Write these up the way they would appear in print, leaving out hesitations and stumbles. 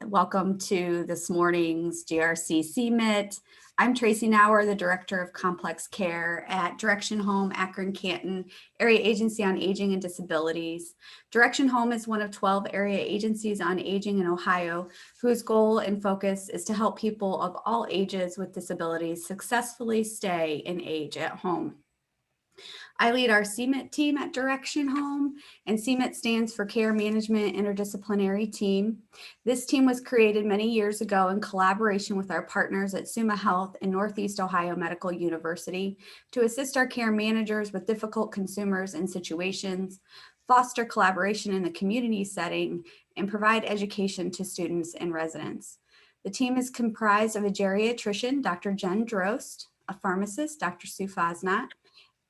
Welcome to this morning's GRC CMIT. I'm Tracy Nauer, the Director of Complex Care at Direction Home, Akron-Canton, Area Agency on Aging and Disabilities. Direction Home is one of 12 area agencies on aging in Ohio, whose goal and focus is to help people of all ages with disabilities successfully stay and age at home. I lead our CMIT team at Direction Home, and CMIT stands for Care Management Interdisciplinary Team. This team was created many years ago in collaboration with our partners at Summa Health and Northeast Ohio Medical University to assist our care managers with difficult consumers and situations, foster collaboration in the community setting, and provide education to students and residents. The team is comprised of a geriatrician, Dr. Jen Drost, a pharmacist, Dr. Sue Fosnat,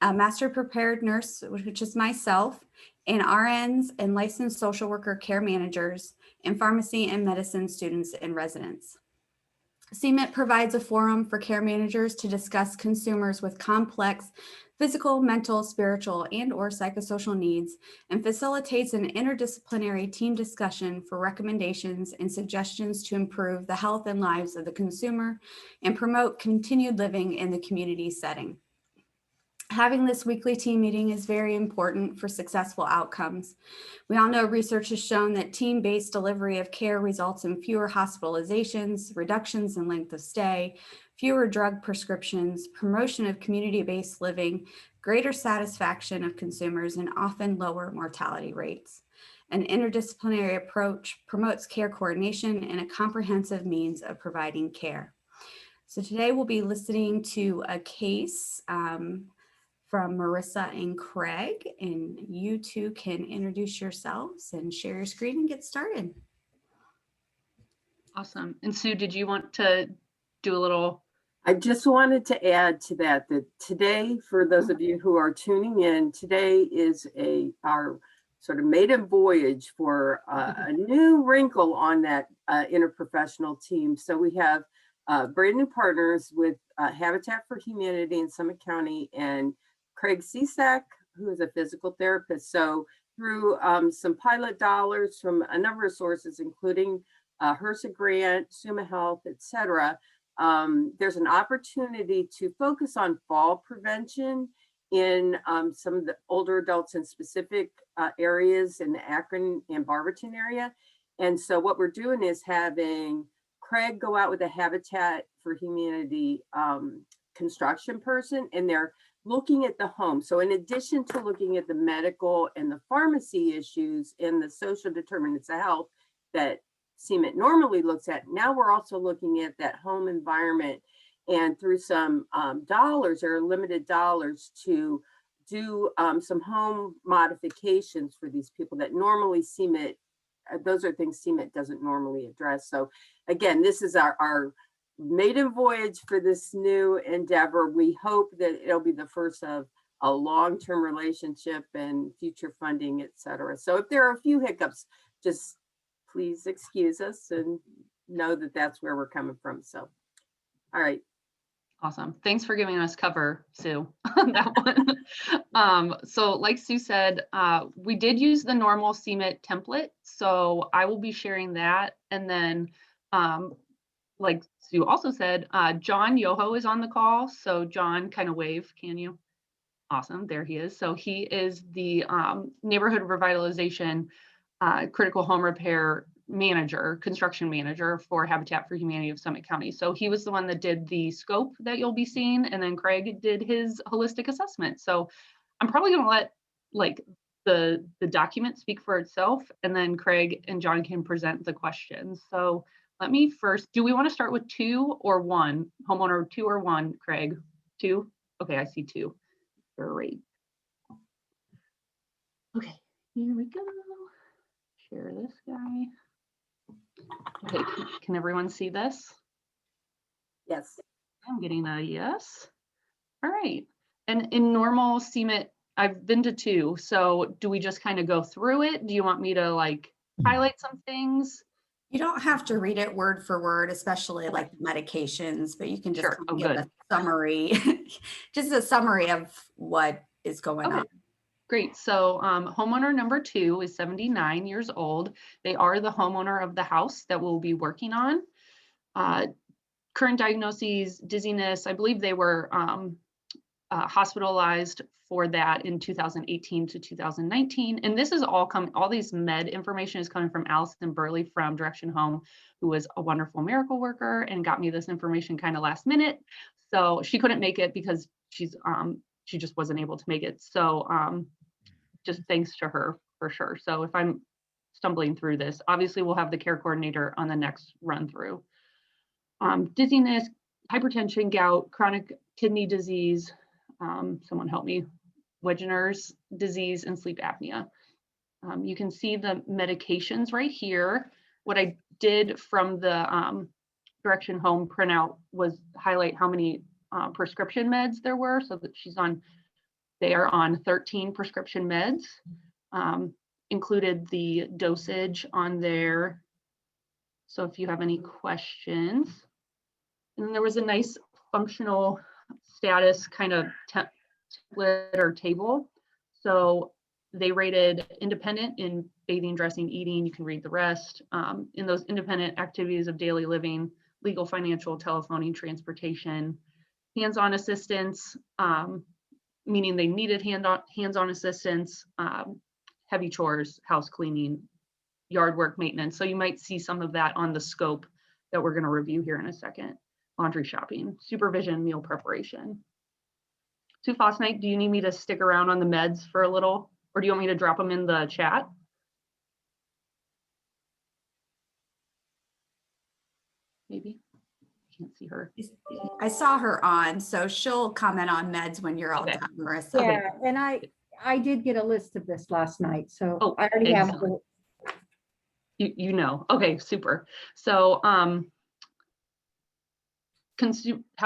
a master prepared nurse, which is myself, and RNs and licensed social worker care managers, and pharmacy and medicine students and residents. CMIT provides a forum for care managers to discuss consumers with complex physical, mental, spiritual, and/or psychosocial needs, and facilitates an interdisciplinary team discussion for recommendations and suggestions to improve the health and lives of the consumer and promote continued living in the community setting. Having this weekly team meeting is very important for successful outcomes. We all know research has shown that team-based delivery of care results in fewer hospitalizations, reductions in length of stay, fewer drug prescriptions, promotion of community-based living, greater satisfaction of consumers, and often lower mortality rates. An interdisciplinary approach promotes care coordination and a comprehensive means of providing care. So today we'll be listening to a case from Marissa and Craig, and you two can introduce yourselves and share your screen and get started. Awesome. And Sue, did you want to do a little? I just wanted to add to that today, for those of you who are tuning in, today is our sort of maiden voyage for a new wrinkle on that interprofessional team. So we have brand new partners with Habitat for Humanity in Summit County and Craig Cisak, who is a physical therapist. So through some pilot dollars from a number of sources, including HRSA grant, Summa Health, et cetera, there's an opportunity to focus on fall prevention in some of the older adults in specific areas in the Akron and Barberton area. And so what we're doing is having Craig go out with a Habitat for Humanity construction person, and they're looking at the home. So in addition to looking at the medical and the pharmacy issues and the social determinants of health that CMIT normally looks at, now we're also looking at that home environment, and through some dollars or limited dollars to do some home modifications for these people that normally CMIT, those are things CMIT doesn't normally address. So again, this is our maiden voyage for this new endeavor. We hope that it'll be the first of a long-term relationship and future funding, et cetera. So if there are a few hiccups, just please excuse us and know that that's where we're coming from. So, all right. Awesome. Thanks for giving us cover, Sue, on that one. So like Sue said, we did use the normal CMIT template. So I will be sharing that. And then like Sue also said, John Yoho is on the call. So John, kind of wave, can you? Awesome, there he is. So he is the neighborhood revitalization critical home repair manager, construction manager for Habitat for Humanity of Summit County. So he was the one that did the scope that you'll be seeing, and then Craig did his holistic assessment. So I'm probably going to let like the document speak for itself, and then Craig and John can present the questions. So let me first, do we want to start with 2 or 1? Homeowner 2 or 1, Craig? 2? Okay, I see 2. Great. Okay, here we go. Share this guy. Okay, can everyone see this? Yes. I'm getting a yes. All right. And in normal CMIT, I've been to 2. So do we just kind of go through it? Do you want me to like highlight some things? You don't have to read it word for word, especially like medications, but you can just give a summary, just a summary of what is going on. Great. So homeowner number 2 is 79 years old. They are the homeowner of the house that we'll be working on. Current diagnoses, dizziness. I believe they were hospitalized for that in 2018 to 2019. And this is all these med information is coming from Allison Burley from Direction Home, who was a wonderful miracle worker and got me this information kind of last minute. So she couldn't make it because she just wasn't able to make it. So just thanks to her for sure. So if I'm stumbling through this, obviously we'll have the care coordinator on the next run through. Dizziness, hypertension, gout, chronic kidney disease, someone help me, Wegener's disease, and sleep apnea. You can see the medications right here. What I did from the Direction Home printout was highlight how many prescription meds there were, so that they are on 13 prescription meds, included the dosage on there. So if you have any questions. And then there was a nice functional status kind of template or table. So they rated independent in bathing, dressing, eating. You can read the rest. In those independent activities of daily living, legal, financial, telephoning, transportation, hands-on assistance, meaning they needed hands-on assistance, heavy chores, house cleaning, yard work, maintenance. So you might see some of that on the scope that we're going to review here in a second. Laundry, shopping, supervision, meal preparation. Sue Fosnight, do you need me to stick around on the meds for a little, or do you want me to drop them in the chat? Maybe. Can't see her. I saw her on, so she'll comment on meds when you're all Okay. done, Marissa. Yeah, and I did get a list of this last night, so Oh, I already have. excellent. You know. Okay, super. So how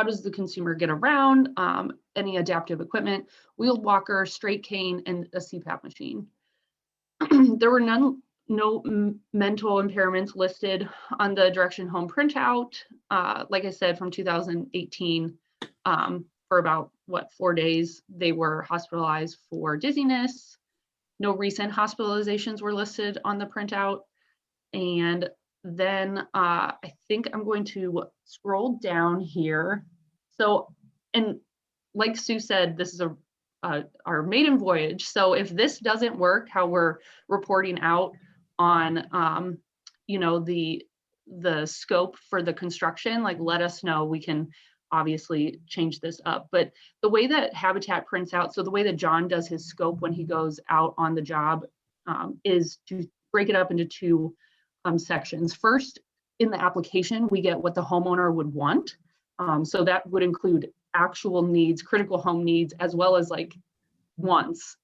does the consumer get around? Any adaptive equipment, wheeled walker, straight cane, and a CPAP machine. There were no mental impairments listed on the Direction Home printout. Like I said, from 2018, for about 4 days, they were hospitalized for dizziness. No recent hospitalizations were listed on the printout. And then I think I'm going to scroll down here. So, and like Sue said, this is our maiden voyage. So if this doesn't work, how we're reporting out on, the scope for the construction, like let us know, we can obviously change this up. But the way that Habitat prints out, so the way that John does his scope when he goes out on the job is to break it up into 2 sections. First, in the application, we get what the homeowner would want. So that would include actual needs, critical home needs, as well as like wants,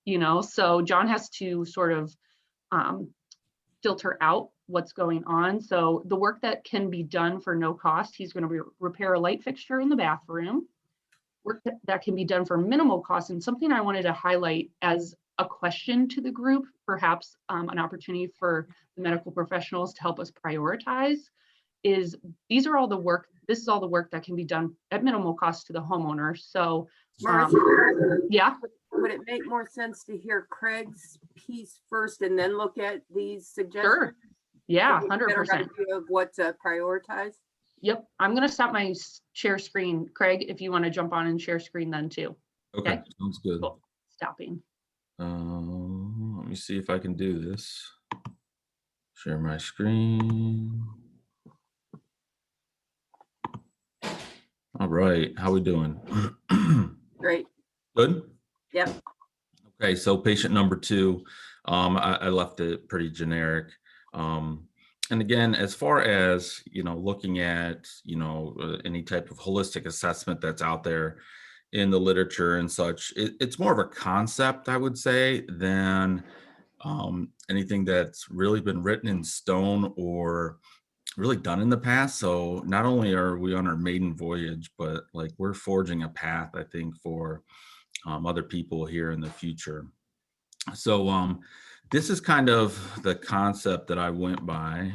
So John has to sort of filter out what's going on. So the work that can be done for no cost, he's going to repair a light fixture in the bathroom. Work that can be done for minimal cost. And something I wanted to highlight as a question to the group, perhaps an opportunity for the medical professionals to help us prioritize, is this is all the work that can be done at minimal cost to the homeowner. So yeah. Would it make more sense to hear Craig's piece first and then look at these suggestions? Sure. Yeah, To get a better 100%. idea of what to prioritize? Yep. I'm going to stop my share screen. Craig, if you want to jump on and share screen then too. Okay, sounds good. Cool. Stopping. Let me see if I can do this. Share my screen. All right, how we doing? Great. Good? Yep. Okay, so patient number 2, I left it pretty generic. And again, as far as, looking at, any type of holistic assessment that's out there in the literature and such, it's more of a concept, I would say, than anything that's really been written in stone or really done in the past. So not only are we on our maiden voyage, but like we're forging a path, I think, for other people here in the future. So this is kind of the concept that I went by.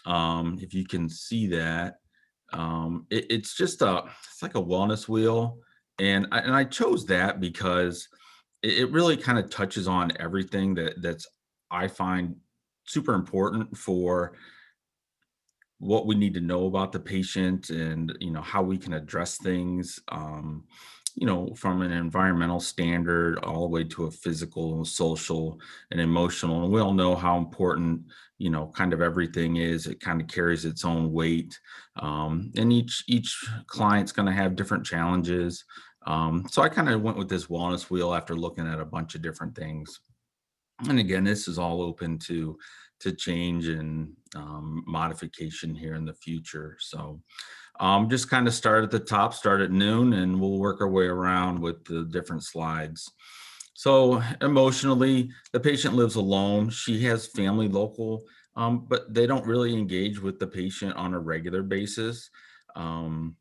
If you can see that, it's just it's like a wellness wheel. And I chose that because it really kind of touches on everything that's I find super important for what we need to know about the patient, and how we can address things, from an environmental standard all the way to a physical, social, and emotional. And we all know how important kind of everything is. It kind of carries its own weight, and each client's going to have different challenges. So I kind of went with this wellness wheel after looking at a bunch of different things. And again, this is all open to change and modification here in the future. So just kind of start at the top, start at noon, and we'll work our way around with the different slides. So emotionally, the patient lives alone. She has family local, but they don't really engage with the patient on a regular basis. Um,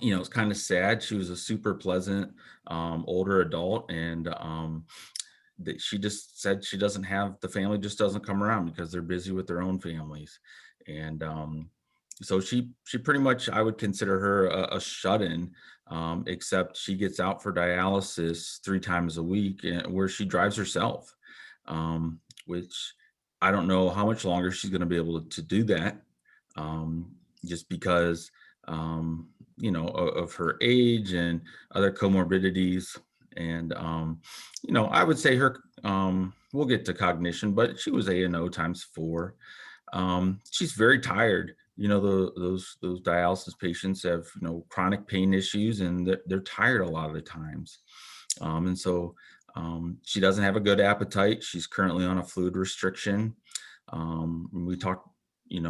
it's kind of sad. She was a super pleasant older adult, and that she just said she doesn't have, the family just doesn't come around because they're busy with their own families. And so she pretty much, I would consider her a shut-in, except she gets out for dialysis 3 times a week, where she drives herself, which I don't know how much longer she's going to be able to do that, just because of her age and other comorbidities. And I would say her, we'll get to cognition, but she was A&O times 4. She's very tired. Those dialysis patients have chronic pain issues, and they're tired a lot of the times. And so she doesn't have a good appetite. She's currently on a fluid restriction. We talked,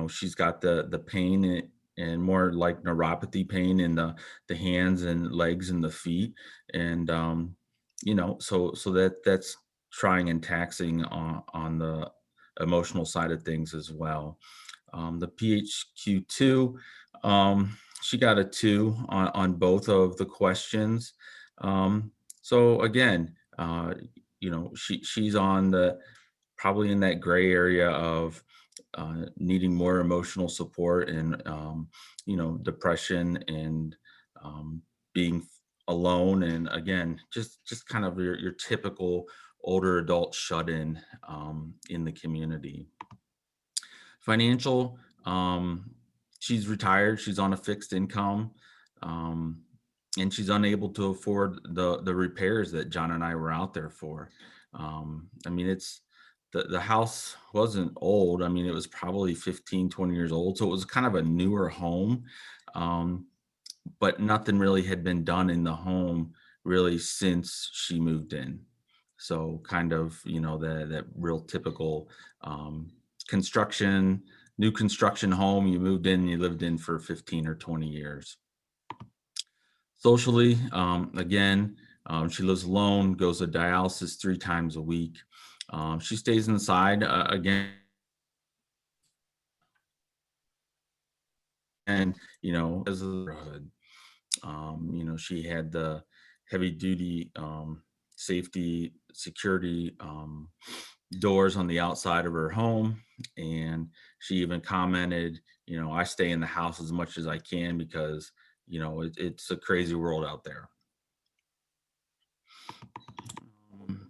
she's got the pain and more like neuropathy pain in the hands and legs and the feet. And so that's trying and taxing on the emotional side of things as well. The PHQ-2, she got a 2 on both of the questions. So again, she's on probably in that gray area of needing more emotional support, and depression, and being alone, and again, just kind of your typical older adult shut-in in the community. Financial, she's retired, she's on a fixed income, and she's unable to afford the repairs that John and I were out there for. I mean, it's the house wasn't old. I mean, it was probably 15, 20 years old. So it was kind of a newer home, but nothing really had been done in the home really since she moved in. So kind of, that real typical new construction home you moved in, you lived in for 15 or 20 years. Socially, again, she lives alone, goes to dialysis 3 times a week. She stays inside, again, and, as a neighborhood, she had the heavy duty safety security doors on the outside of her home. And she even commented, I stay in the house as much as I can because, it's a crazy world out there.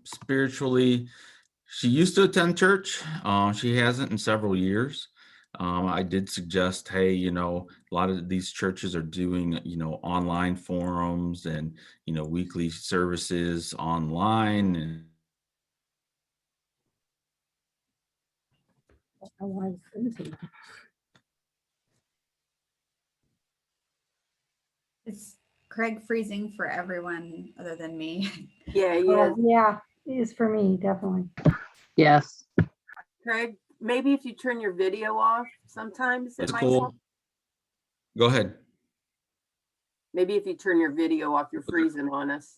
Spiritually, she used to attend church. She hasn't in several years. I did suggest, hey, a lot of these churches are doing, online forums and, weekly services online. And Is Craig freezing for everyone other than me? Yeah, Oh, yeah, it is for me, definitely. Yes. Craig, maybe if you turn your video off, sometimes it it's might cool. help. Go ahead. Maybe if you turn your video off, you're freezing on us.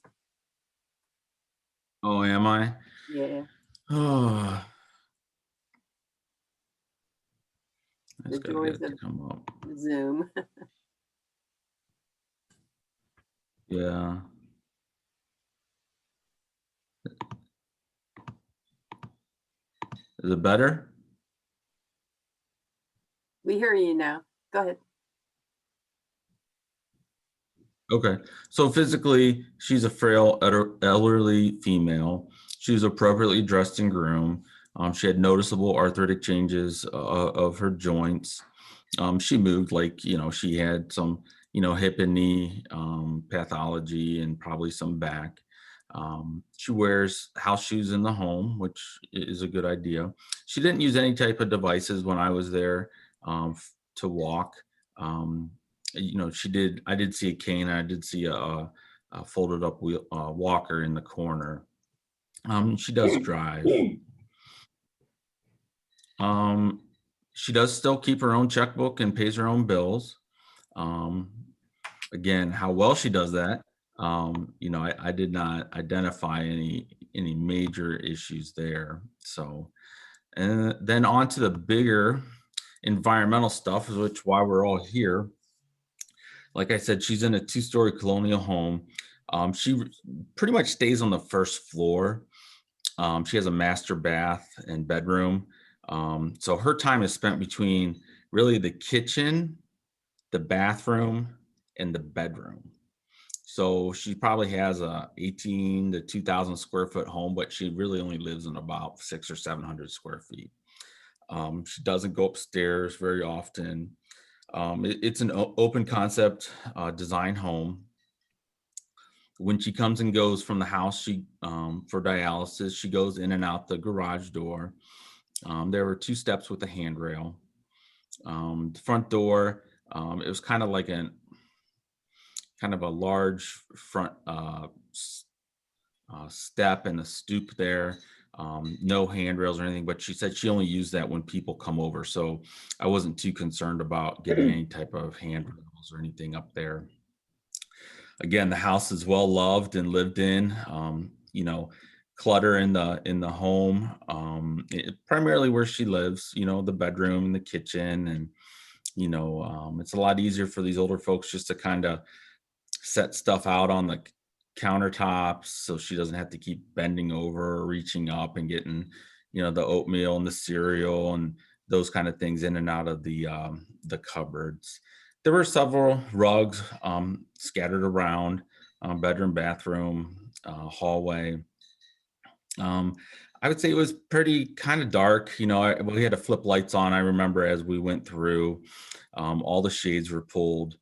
Oh, am I? Yeah. Oh, The that's gotta joys get it of to come up. Zoom. Yeah. Is it better? We hear you now. Go ahead. Okay. So physically, she's a frail, elderly female. She was appropriately dressed and groomed. She had noticeable arthritic changes of her joints. She moved like, she had some, hip and knee pathology and probably some back. She wears house shoes in the home, which is a good idea. She didn't use any type of devices when I was there to walk. Um, I did see a cane. I did see a folded up wheel walker in the corner. She does drive. Um, she does still keep her own checkbook and pays her own bills. Um, Again, how well she does that, I did not identify any major issues there. So, and then on to the bigger environmental stuff, which why we're all here. Like I said, she's in a 2-story colonial home. She pretty much stays on the first floor. She has a master bath and bedroom. So her time is spent between really the kitchen, the bathroom, and the bedroom. So she probably has a 18 to 2,000 square foot home, but she really only lives in about 600 or 700 square feet. She doesn't go upstairs very often. It's an open concept design home. When she comes and goes from the house, for dialysis, she goes in and out the garage door. There were 2 steps with a handrail. The front door, it was kind of like kind of a large front step and a stoop there. No handrails or anything, but she said she only used that when people come over. So I wasn't too concerned about getting any type of handrails or anything up there. Again, the house is well loved and lived in. Clutter in the home, primarily where she lives. The bedroom and the kitchen, and it's a lot easier for these older folks just to kind of set stuff out on the countertops so she doesn't have to keep bending over or reaching up and getting the oatmeal and the cereal and those kind of things in and out of the cupboards. There were several rugs scattered around bedroom, bathroom, hallway. I would say it was pretty kind of dark. We had to flip lights on. I remember as we went through, all the shades were pulled.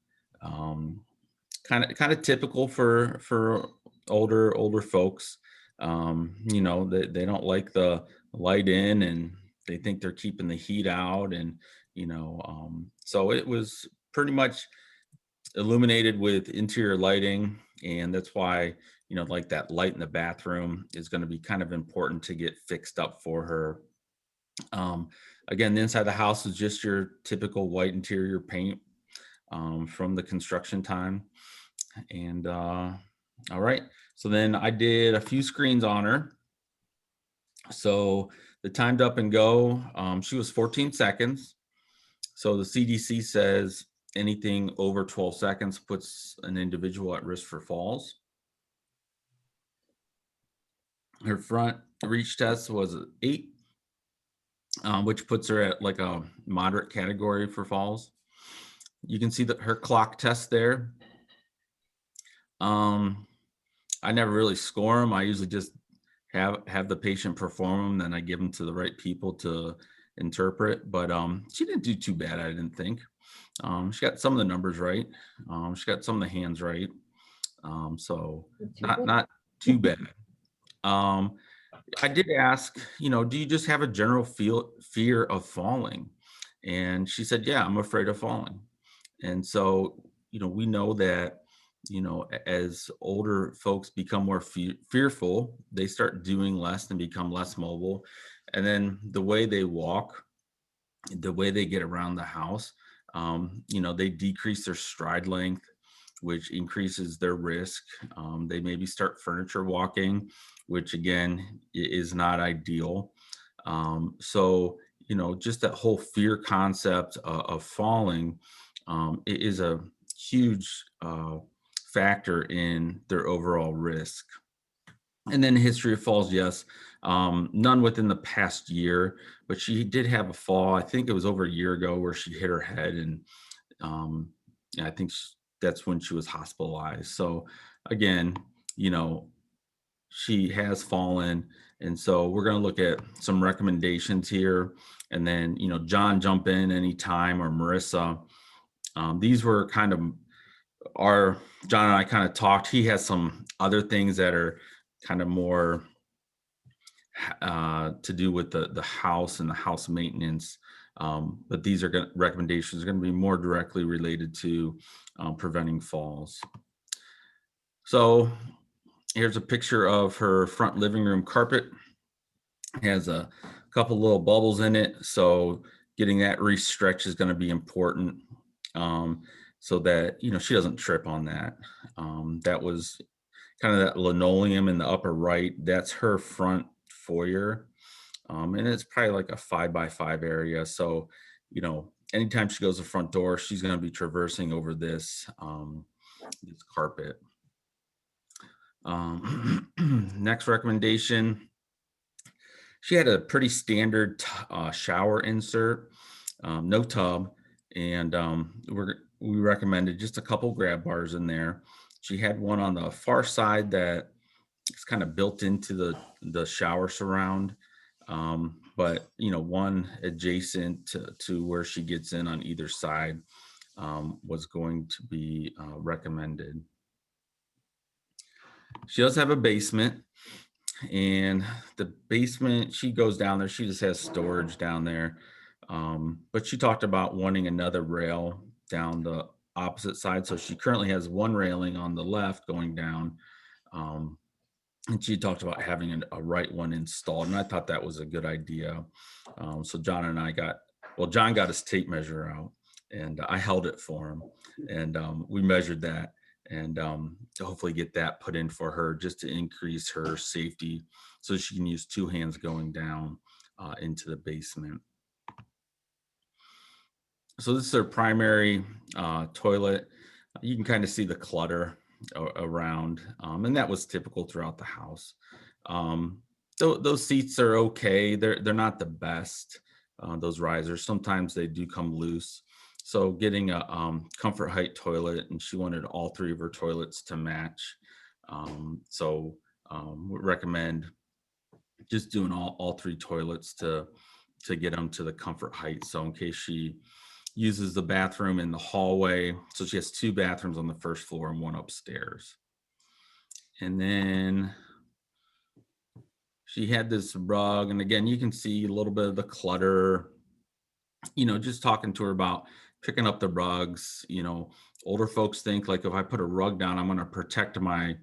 Kind of typical for older folks. They don't like the light in, and they think they're keeping the heat out, and so it was pretty much illuminated with interior lighting, and that's why like that light in the bathroom is going to be kind of important to get fixed up for her. Again, the inside of the house is just your typical white interior paint from the construction time. And all right, so then I did a few screens on her. So the timed up and go, she was 14 seconds. So the CDC says anything over 12 seconds puts an individual at risk for falls. Her front reach test was 8, which puts her at like a moderate category for falls. You can see that her clock test there. I never really score them. I usually just have the patient perform them, then I give them to the right people to interpret. But she didn't do too bad, I didn't think. She got some of the numbers right. She got some of the hands right. So not too bad. I did ask, do you just have a general fear of falling? And she said, yeah, I'm afraid of falling. And so, we know that, as older folks become more fearful, they start doing less and become less mobile. And then the way they walk, the way they get around the house, they decrease their stride length, which increases their risk. They maybe start furniture walking, which again is not ideal. So, just that whole fear concept of falling is a huge factor in their overall risk. And then history of falls, yes, none within the past year, but she did have a fall. I think it was over a year ago where she hit her head, and I think that's when she was hospitalized. So again, you know, she has fallen. And so we're going to look at some recommendations here. And then, you know, John, jump in anytime, or Marissa. These were kind of John and I kind of talked. He has some other things that are kind of more to do with the house and the house maintenance. But these are recommendations are going to be more directly related to preventing falls. So here's a picture of her front living room carpet. It has a couple little bubbles in it, so getting that re-stretched is going to be important, so that, you know, she doesn't trip on that. That was kind of that linoleum in the upper right. That's her front foyer, and it's probably like a 5x5 area. So, you know, anytime she goes to the front door, she's going to be traversing over this this carpet. Next recommendation, she had a pretty standard shower insert, no tub, and we recommended just a couple grab bars in there. She had one on the far side that is kind of built into the shower surround, but you know, one adjacent to where she gets in on either side was going to be recommended. She does have a basement, and the basement, she goes down there, she just has storage down there. But she talked about wanting another rail down the opposite side. So she currently has one railing on the left going down. And she talked about having a right one installed. And I thought that was a good idea. So John and I John got his tape measure out, and I held it for him, and we measured that, and to hopefully get that put in for her, just to increase her safety, so she can use two hands going down into the basement. So this is her primary toilet. You can kind of see the clutter around, and that was typical throughout the house. Those seats are okay. They're not the best. Those risers, sometimes they do come loose. So getting a comfort height toilet, and she wanted all three of her toilets to match. We recommend just doing all three toilets to get them to the comfort height. So in case she uses the bathroom in the hallway, so she has two bathrooms on the first floor and one upstairs. And then she had this rug, and again, you can see a little bit of the clutter, you know, just talking to her about picking up the rugs. You know, older folks think like, if I put a rug down, I'm going to protect my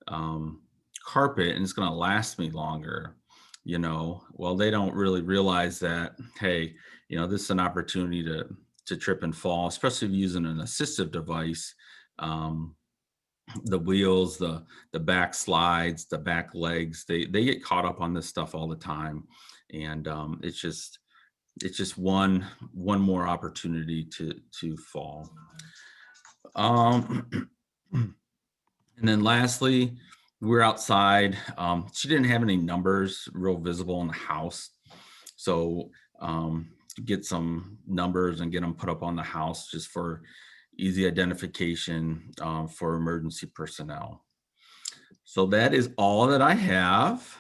carpet and it's going to last me longer. You know, well, they don't really realize that, hey, you know, this is an opportunity to trip and fall, especially if using an assistive device. The wheels, the back slides, the back legs, they get caught up on this stuff all the time. And it's just one more opportunity to fall. And then lastly, we're outside. She didn't have any numbers real visible in the house. So get some numbers and get them put up on the house, just for easy identification for emergency personnel. So that is all that I have.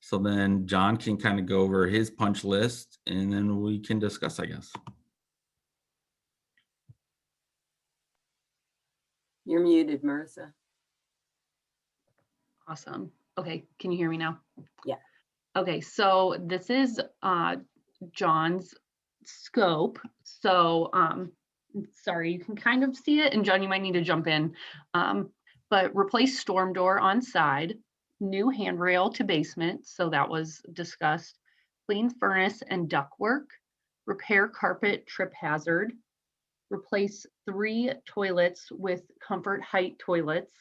So then John can kind of go over his punch list, and then we can discuss, I guess. You're muted, Marissa. Awesome. Okay, can you hear me now? Yeah. Okay, so this is John's scope. So sorry, you can kind of see it, and John, you might need to jump in. But replace storm door on side, new handrail to basement, so that was discussed. Clean furnace and ductwork, repair carpet trip hazard, replace 3 toilets with comfort height toilets,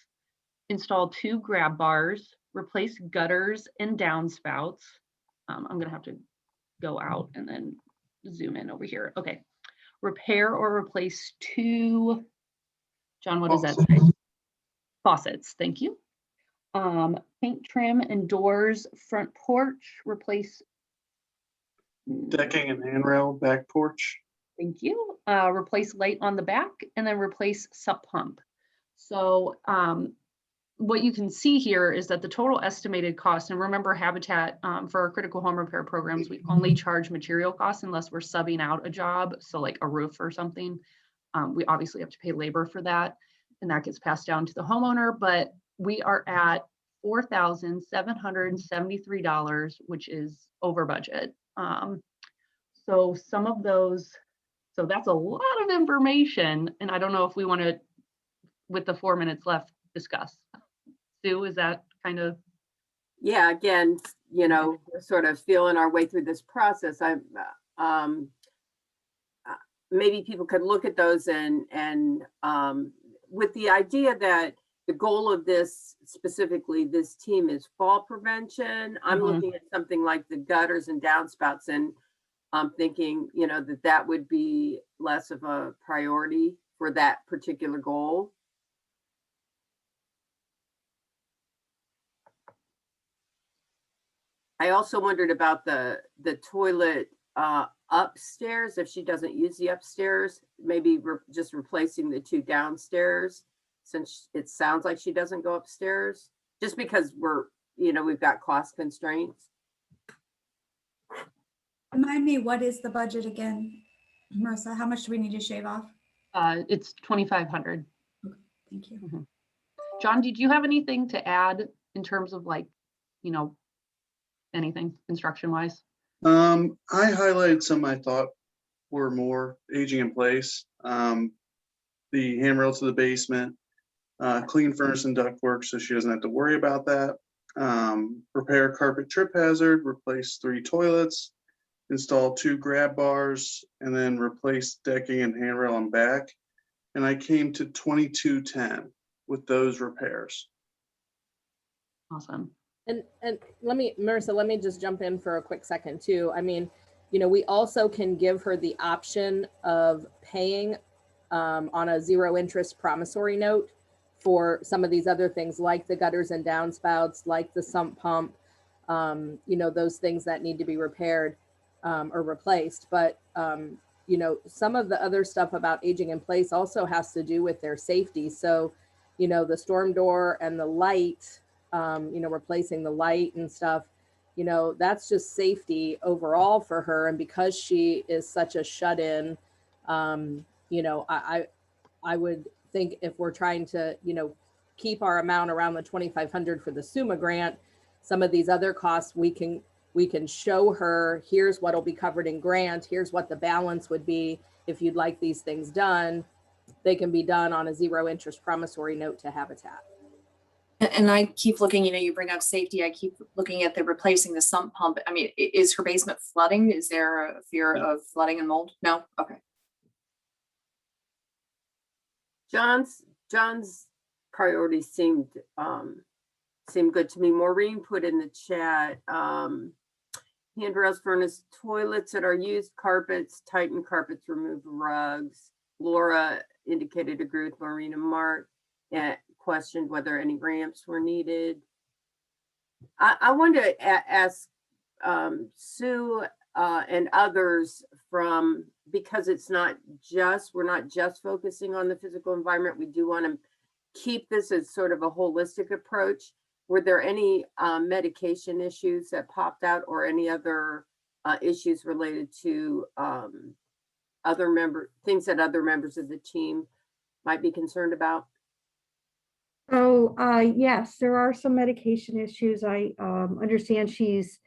install 2 grab bars, replace gutters and downspouts. I'm gonna have to go out and then zoom in over here. Okay, repair or replace 2, John, what does that say? Faucets, thank you. Paint, trim, and doors, front porch, replace Decking and handrail, back porch. Thank you. replace light on the back, and then replace sump pump. So what you can see here is that the total estimated cost, and remember Habitat, for our critical home repair programs, we only charge material costs unless we're subbing out a job. So like a roof or something, we obviously have to pay labor for that, and that gets passed down to the homeowner, but we are at $4,773, which is over budget. So some of those, so that's a lot of information, and I don't know if we want to, with the 4 minutes left, discuss. Sue, is that kind of? Yeah, again, you know, we're sort of feeling our way through this process. Maybe people could look at those and with the idea that the goal of this, specifically this team, is fall prevention. I'm looking at something like the gutters and downspouts, and I'm thinking, you know, that would be less of a priority for that particular goal. I also wondered about the toilet upstairs. If she doesn't use the upstairs, maybe just replacing the 2 downstairs, since it sounds like she doesn't go upstairs, just because we've got cost constraints. Remind me, what is the budget again, Marissa? How much do we need to shave off? It's 2,500. Okay, thank you. John, did you have anything to add in terms of like, anything construction wise? I highlighted some I thought were more aging in place. The handrail to the basement, clean furnace and ductwork so she doesn't have to worry about that. Repair carpet trip hazard, replace 3 toilets, install 2 grab bars, and then replace decking and handrail and back. And I came to 2210 with those repairs. Awesome. And Marissa, let me just jump in for a quick second too. I mean, we also can give her the option of paying on a 0 interest promissory note for some of these other things, like the gutters and downspouts, like the sump pump, those things that need to be repaired or replaced. But, some of the other stuff about aging in place also has to do with their safety. So, the storm door and the light, replacing the light and stuff, that's just safety overall for her. And because she is such a shut-in, I would think if we're trying to, keep our amount around the 2,500 for the SUMA grant, some of these other costs, we can show her, here's what'll be covered in grant, here's what the balance would be if you'd like these things done. They can be done on a 0 interest promissory note to Habitat. And I keep looking, you bring up safety. I keep looking at the replacing the sump pump. I mean, is her basement flooding? Is there a fear of flooding and mold? No? Okay. John's priorities seemed good to me. Maureen put in the chat, handrails, furnace, toilets that are used, carpets, tighten carpets, remove rugs. Laura indicated agree with Maureen and Mark. Questioned whether any ramps were needed. I wanted to ask Sue and others because we're not just focusing on the physical environment. We do want to keep this as sort of a holistic approach. Were there any medication issues that popped out, or any other issues related to things that other members of the team might be concerned about? Oh, yes, there are some medication issues. I understand she's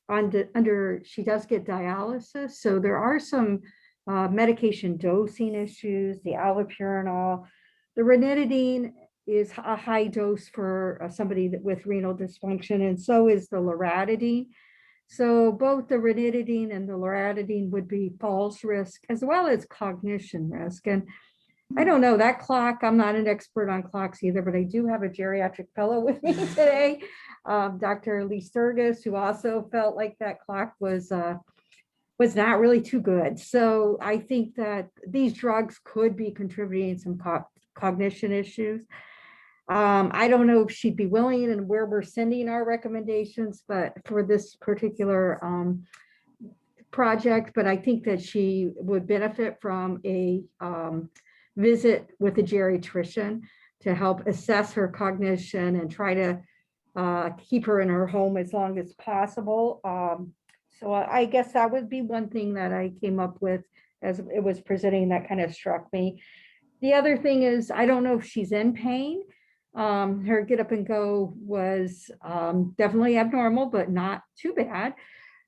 she does get dialysis. So there are some medication dosing issues, the allopurinol. The ranitidine is a high dose for somebody with renal dysfunction, and so is the loratadine. So both the ranitidine and the loratadine would be falls risk as well as cognition risk. And I don't know, that clock, I'm not an expert on clocks either, but I do have a geriatric fellow with me today, Dr. Lee Sturgis, who also felt like that clock was not really too good. So I think that these drugs could be contributing some cognition issues. I don't know if she'd be willing and where we're sending our recommendations, but for this particular project, but I think that she would benefit from a visit with a geriatrician to help assess her cognition and try to keep her in her home as long as possible. So I guess that would be one thing that I came up with as it was presenting that kind of struck me. The other thing is, I don't know if she's in pain. Her get up and go was definitely abnormal, but not too bad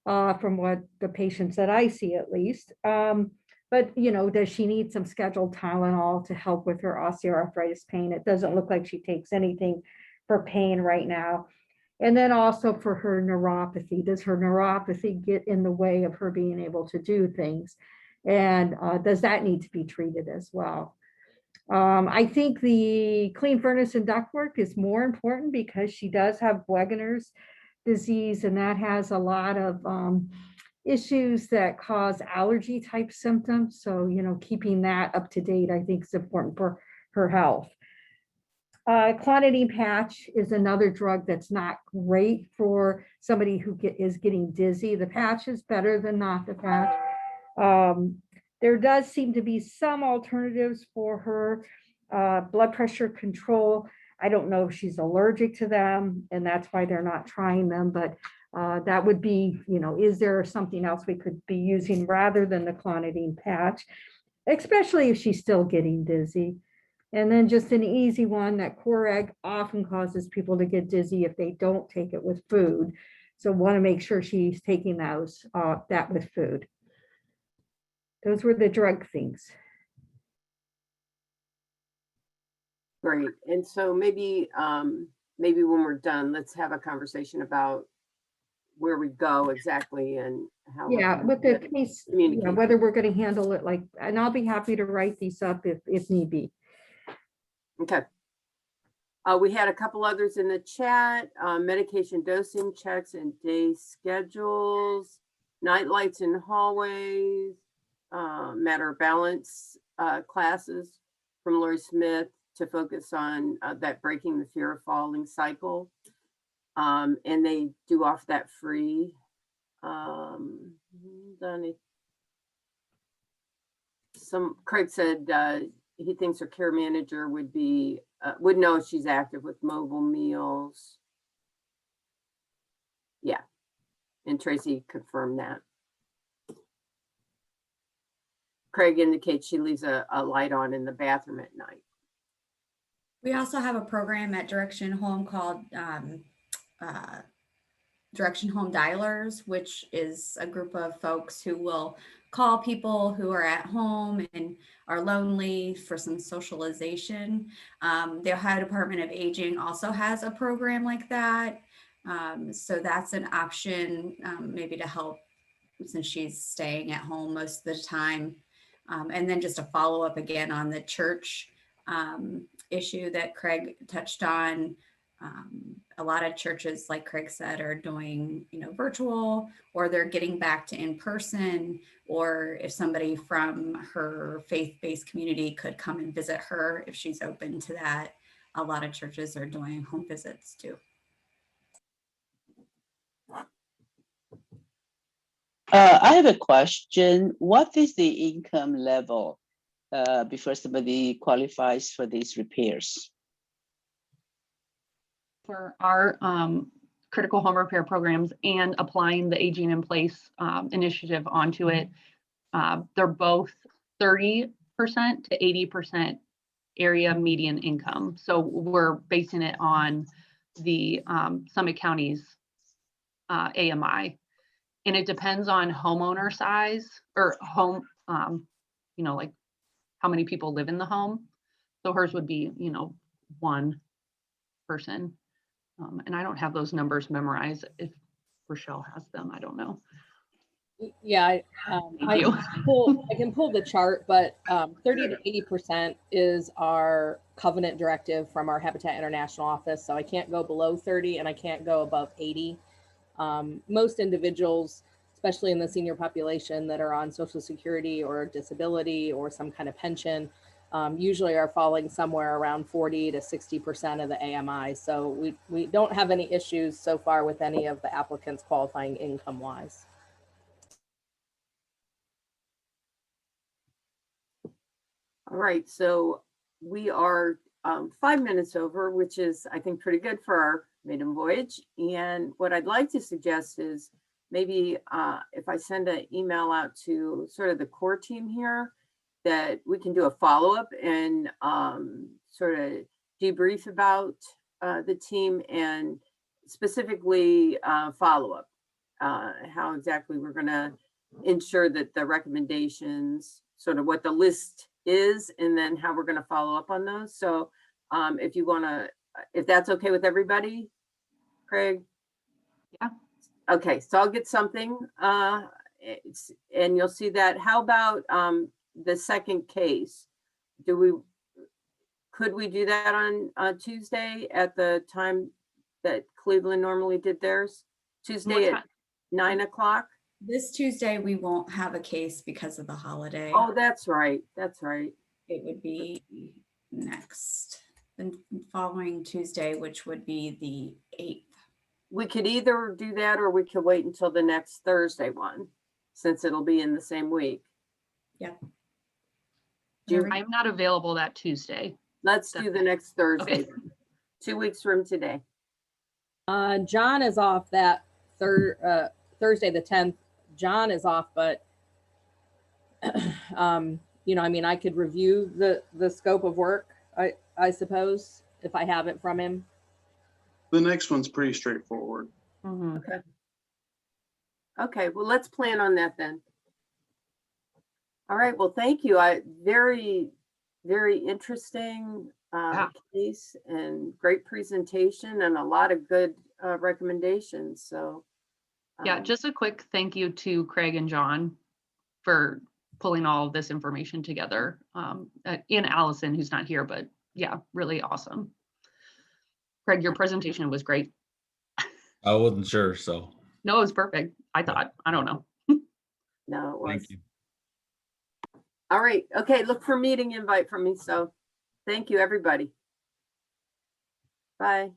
from what the patients that I see at least. But, you know, does she need some scheduled Tylenol to help with her osteoarthritis pain? It doesn't look like she takes anything for pain right now. And then also for her neuropathy, does her neuropathy get in the way of her being able to do things? And does that need to be treated as well? I think the clean furnace and ductwork is more important because she does have Wegener's disease, and that has a lot of issues that cause allergy type symptoms. So, you know, keeping that up to date, I think is important for her health. Clonidine patch is another drug that's not great for somebody who is getting dizzy. The patch is better than not the patch. There does seem to be some alternatives for her blood pressure control. I don't know if she's allergic to them, and that's why they're not trying them, but that would be, you know, is there something else we could be using rather than the clonidine patch, especially if she's still getting dizzy. And then just an easy one, that core egg often causes people to get dizzy if they don't take it with food. So want to make sure she's taking those that with food. Those were the drug things. Great. And so maybe maybe when we're done, let's have a conversation about where we go exactly and how. Yeah, with the case, yeah, whether we're going to handle it like, and I'll be happy to write these up if need be. Okay. We had a couple others in the chat, medication dosing checks and day schedules, night lights in hallways, matter of balance classes from Lori Smith to focus on that breaking the fear of falling cycle. And they do offer that free. Craig said he thinks her care manager would know if she's active with mobile meals. Yeah, and Tracy confirmed that. Craig indicates she leaves a light on in the bathroom at night. We also have a program at Direction Home called Direction Home Dialers, which is a group of folks who will call people who are at home and are lonely for some socialization. The Ohio Department of Aging also has a program like that. So that's an option maybe to help since she's staying at home most of the time. And then just a follow-up again on the church issue that Craig touched on. A lot of churches, like Craig said, are doing, you know, virtual, or they're getting back to in person, or if somebody from her faith-based community could come and visit her if she's open to that. A lot of churches are doing home visits too. I have a question. What is the income level before somebody qualifies for these repairs? For our critical home repair programs and applying the Aging in Place initiative onto it, they're both 30% to 80% area median income. So we're basing it on the Summit County's AMI. And it depends on homeowner size or home, you know, like how many people live in the home. So hers would be, you know, one person. And I don't have those numbers memorized. If Rochelle has them, I don't know. Yeah, I can pull the chart, but 30 to 80% is our covenant directive from our Habitat International office. So I can't go below 30 and I can't go above 80. Most individuals, especially in the senior population that are on Social Security or disability or some kind of pension, usually are falling somewhere around 40 to 60% of the AMI. So we don't have any issues so far with any of the applicants qualifying income wise. All right, so we are 5 minutes over, which is, I think, pretty good for our maiden voyage. And what I'd like to suggest is maybe if I send an email out to sort of the core team here, that we can do a follow-up and sort of debrief about the team and specifically follow-up, how exactly we're going to ensure that the recommendations, sort of what the list is, and then how we're going to follow up on those. So if you want to, if that's okay with everybody, Craig? Yeah. Okay, so I'll get something and you'll see that. How about the second case? Could we do that on Tuesday at the time that Cleveland normally did theirs? Tuesday at 9 o'clock? This Tuesday, we won't have a case because of the holiday. Oh, that's right. That's right. It would be next, the following Tuesday, which would be the 8th. We could either do that or we could wait until the next Thursday one, since it'll be in the same week. Yep. I'm not available that Tuesday. Let's do the next Thursday, Okay. 2 weeks from today. John is off that Thursday, the 10th. John is off, but you know, I mean, I could review the scope of work, I suppose, if I have it from him. The next one's pretty straightforward. Mhm. Okay, well, let's plan on that then. All right, well, thank you. Very, very interesting case and great presentation and a lot of good recommendations. So Yeah, just a quick thank you to Craig and John for pulling all of this information together. And Allison, who's not here, but yeah, really awesome. Craig, your presentation was great. I wasn't sure, so No, it was perfect. I thought, I don't know. no, it was. thank you. All right, okay, look for meeting invite from me. So thank you, everybody. Bye.